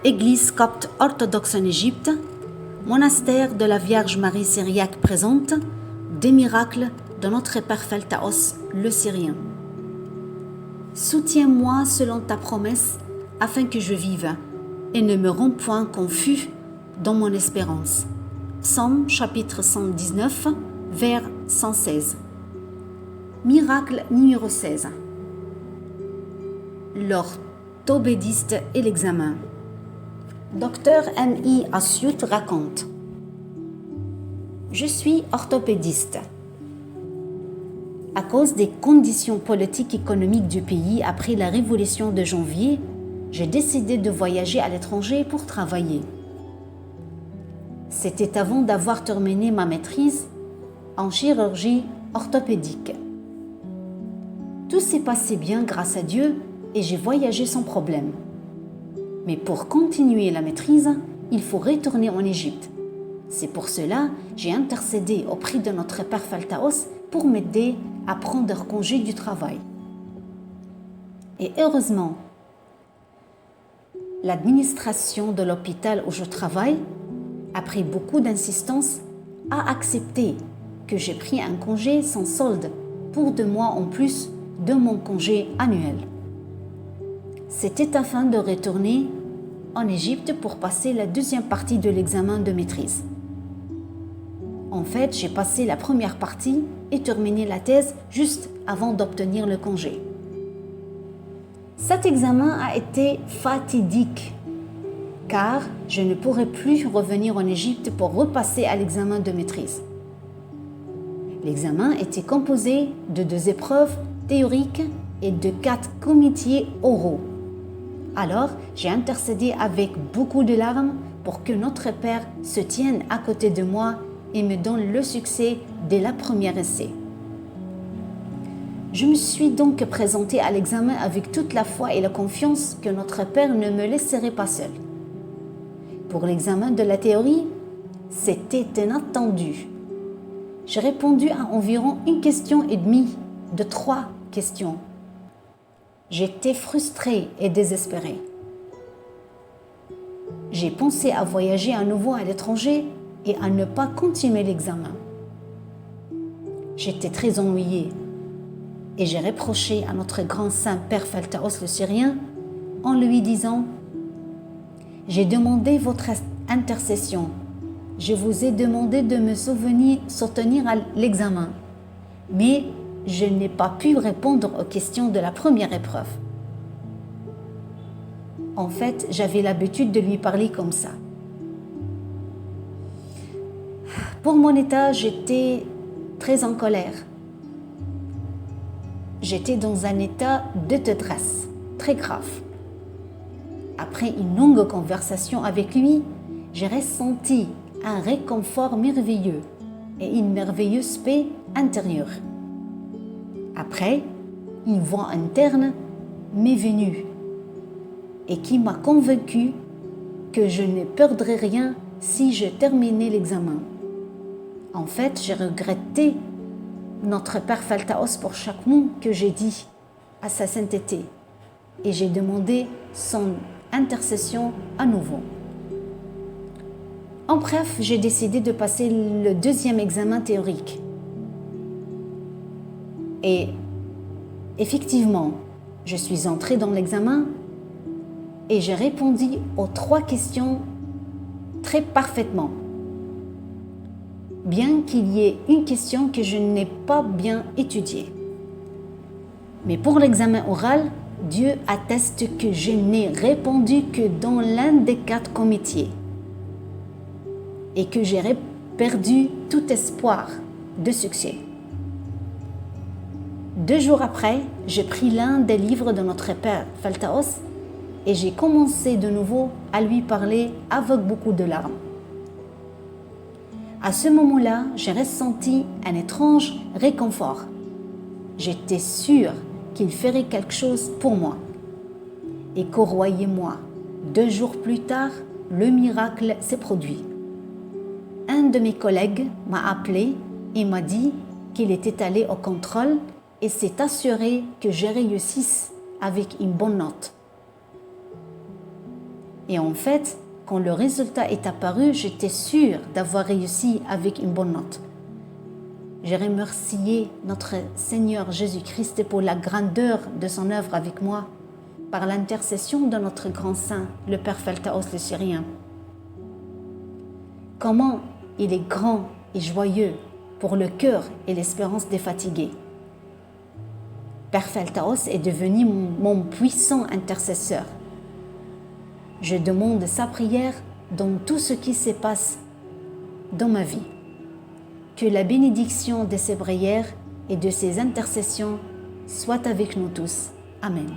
Église copte orthodoxe en Égypte, monastère de la Vierge Marie syriaque présente, des miracles de notre Père Pheltaos, le Syrien. Soutiens-moi selon ta promesse, afin que je vive, et ne me rends point confus dans mon espérance. Psaume chapitre 119, vers 116. Miracle numéro 16. L'orthopédiste et l'examen. Docteur M.I. Asyut raconte: je suis orthopédiste. À cause des conditions politiques et économiques du pays après la révolution de janvier, j'ai décidé de voyager à l'étranger pour travailler. C'était avant d'avoir terminé ma maîtrise en chirurgie orthopédique. Tout s'est passé bien grâce à Dieu et j'ai voyagé sans problème. Mais pour continuer la maîtrise, il faut retourner en Égypte. C'est pour cela que j'ai intercédé auprès de notre Père Pheltaos pour m'aider à prendre congé du travail. Et heureusement, l'administration de l'hôpital où je travaille, après beaucoup d'insistance, a accepté que j'ai pris un congé sans solde pour 2 mois en plus de mon congé annuel. C'était afin de retourner en Égypte pour passer la deuxième partie de l'examen de maîtrise. En fait, j'ai passé la première partie et terminé la thèse juste avant d'obtenir le congé. Cet examen a été fatidique car je ne pourrais plus revenir en Égypte pour repasser à l'examen de maîtrise. L'examen était composé de 2 épreuves théoriques et de 4 comités oraux. Alors, j'ai intercédé avec beaucoup de larmes pour que notre Père se tienne à côté de moi et me donne le succès dès la première essai. Je me suis donc présentée à l'examen avec toute la foi et la confiance que notre Père ne me laisserait pas seule. Pour l'examen de la théorie, c'était inattendu. J'ai répondu à environ 1 question et demie de 3 questions. J'étais frustrée et désespérée. J'ai pensé à voyager à nouveau à l'étranger et à ne pas continuer l'examen. J'étais très ennuyée et j'ai reproché à notre grand saint Père Pheltaos le Syrien en lui disant: j'ai demandé votre intercession. Je vous ai demandé de me soutenir à l'examen, mais je n'ai pas pu répondre aux questions de la première épreuve. En fait, j'avais l'habitude de lui parler comme ça. Pour mon état, j'étais très en colère. J'étais dans un état de détresse très grave. Après une longue conversation avec lui, j'ai ressenti un réconfort merveilleux et une merveilleuse paix intérieure. Après, une voix interne m'est venue et qui m'a convaincue que je ne perdrais rien si je terminais l'examen. En fait, j'ai regretté notre Père Pheltaos pour chaque mot que j'ai dit à sa sainteté et j'ai demandé son intercession à nouveau. En bref, j'ai décidé de passer le 2e examen théorique. Et effectivement, je suis entrée dans l'examen et j'ai répondu aux 3 questions très parfaitement. Bien qu'il y ait une question que je n'ai pas bien étudiée. Mais pour l'examen oral, Dieu atteste que je n'ai répondu que dans l'un des 4 comités et que j'ai perdu tout espoir de succès. 2 jours après, j'ai pris l'un des livres de notre Père Pheltaos et j'ai commencé de nouveau à lui parler avec beaucoup de larmes. À ce moment-là, j'ai ressenti un étrange réconfort. J'étais sûre qu'il ferait quelque chose pour moi. Et croyez-moi, 2 jours plus tard, le miracle s'est produit. Un de mes collègues m'a appelé et m'a dit qu'il était allé au contrôle et s'est assuré que je réussisse avec une bonne note. Et en fait, quand le résultat est apparu, j'étais sûre d'avoir réussi avec une bonne note. J'ai remercié notre Seigneur Jésus-Christ pour la grandeur de son œuvre avec moi, par l'intercession de notre grand saint, le Père Feltaos le Syrien. Comment il est grand et joyeux pour le cœur et l'espérance des fatigués. Père Feltaos est devenu mon puissant intercesseur. Je demande sa prière dans tout ce qui se passe dans ma vie. Que la bénédiction de ses prières et de ses intercessions soit avec nous tous. Amen.